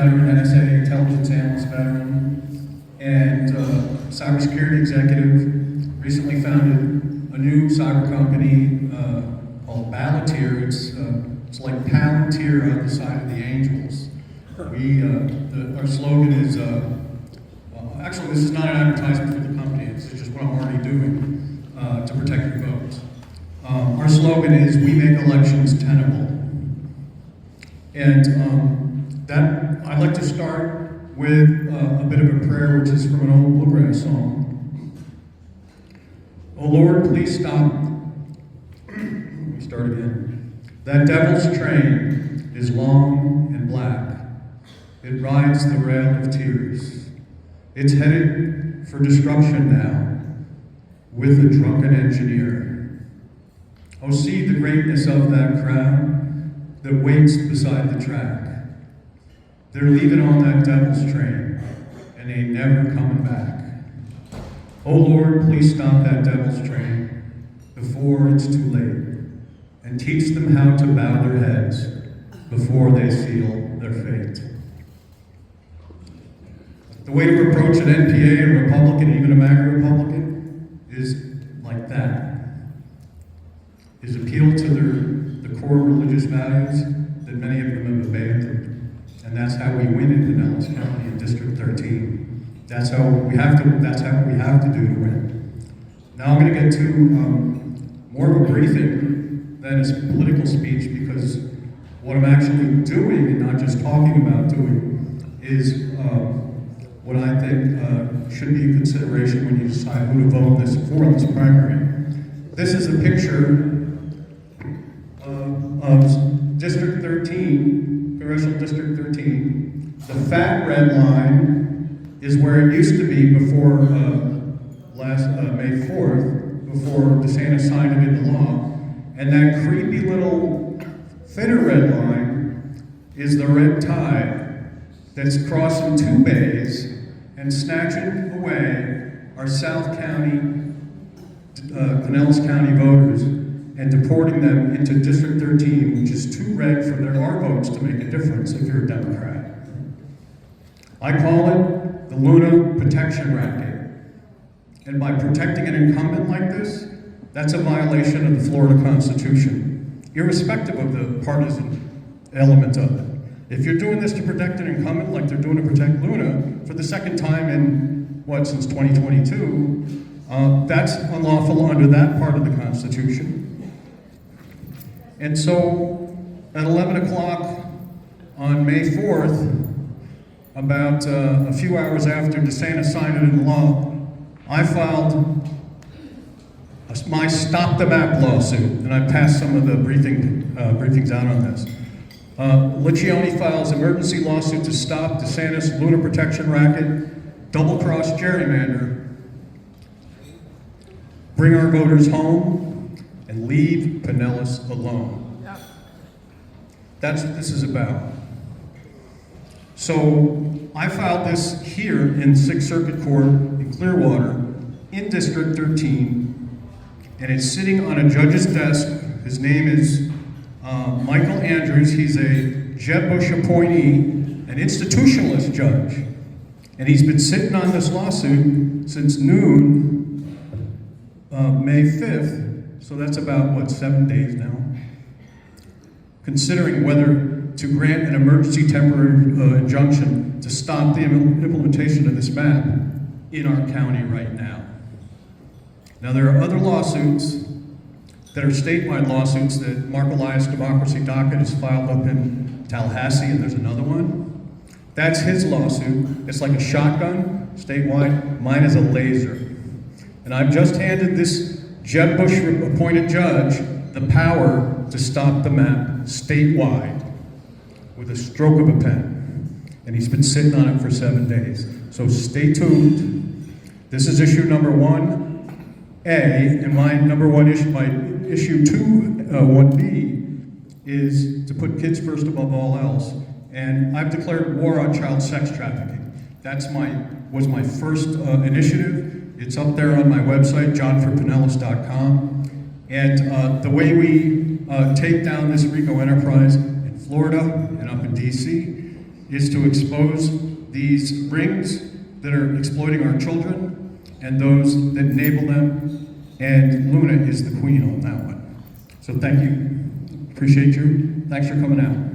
veteran, NSA intelligence analyst veteran, and cybersecurity executive. Recently founded a new cyber company called Palantir. It's like Palantir on the side of the angels. Our slogan is, actually this is not an advertisement for the company, it's just what I'm already doing to protect your votes. Our slogan is, we make elections tenable. And that I'd like to start with a bit of a prayer, which is from an old bluegrass song. Oh Lord, please stop. Let me start again. That devil's train is long and black. It rides the rail of tears. It's headed for destruction now with a drunken engineer. Oh, see the greatness of that crowd that waits beside the track. They're leaving on that devil's train, and they ain't never coming back. Oh Lord, please stop that devil's train before it's too late, and teach them how to bow their heads before they seal their fate. The way to approach an NPA, a Republican, even a MAGA Republican, is like that. Is appeal to the core religious values that many of them have abandoned. And that's how we win in Pinellas County in District 13. That's how we have to do to win. Now I'm going to get to more of a briefing than a political speech, because what I'm actually doing, and not just talking about doing, is what I think should be a consideration when you decide who to vote for in this primary. This is a picture of District 13, Congressional District 13. The fat red line is where it used to be before last May 4th, before DeSantis signed it into law. And that creepy little thinner red line is the red tide that's crossing two bays and snatching away our South County, Pinellas County voters and deporting them into District 13, which is too red for our votes to make a difference if you're a Democrat. I call it the Luna protection racket. And by protecting an incumbent like this, that's a violation of the Florida Constitution, irrespective of the partisan element of it. If you're doing this to protect an incumbent like they're doing to protect Luna for the second time in, since 2022, that's unlawful under that part of the Constitution. And so, at 11 o'clock on May 4th, about a few hours after DeSantis signed it into law, I filed my Stop the Map lawsuit, and I passed some of the briefings out on this. Liccione files emergency lawsuit to stop DeSantis Luna protection racket, double-cross gerrymander, bring our voters home, and leave Pinellas alone. That's what this is about. So I filed this here in 6th Circuit Court in Clearwater in District 13, and it's sitting on a judge's desk. His name is Michael Andrews. He's a Jeb Bush appointee, an institutionalist judge, and he's been sitting on this lawsuit since noon, May 5th, so that's about, 7 days now, considering whether to grant an emergency temporary injunction to stop the implementation of this map in our county right now. Now, there are other lawsuits that are statewide lawsuits that Mark Elias Democracy Docket has filed up in Tallahassee, and there's another one. That's his lawsuit. It's like a shotgun, statewide. Mine is a laser. And I've just handed this Jeb Bush appointed judge the power to stop the map statewide with a stroke of a pen. And he's been sitting on it for 7 days. So stay tuned. This is issue number 1A, and my number one issue, my issue 1B, is to put kids first above all else. And I've declared war on child sex trafficking. Was my first initiative. It's up there on my website, johnforpinellas.com. And the way we take down this RICO enterprise in Florida and up in DC is to expose these rings that are exploiting our children and those that enable them, and Luna is the queen on that one. So thank you. Appreciate you. Thanks for coming out.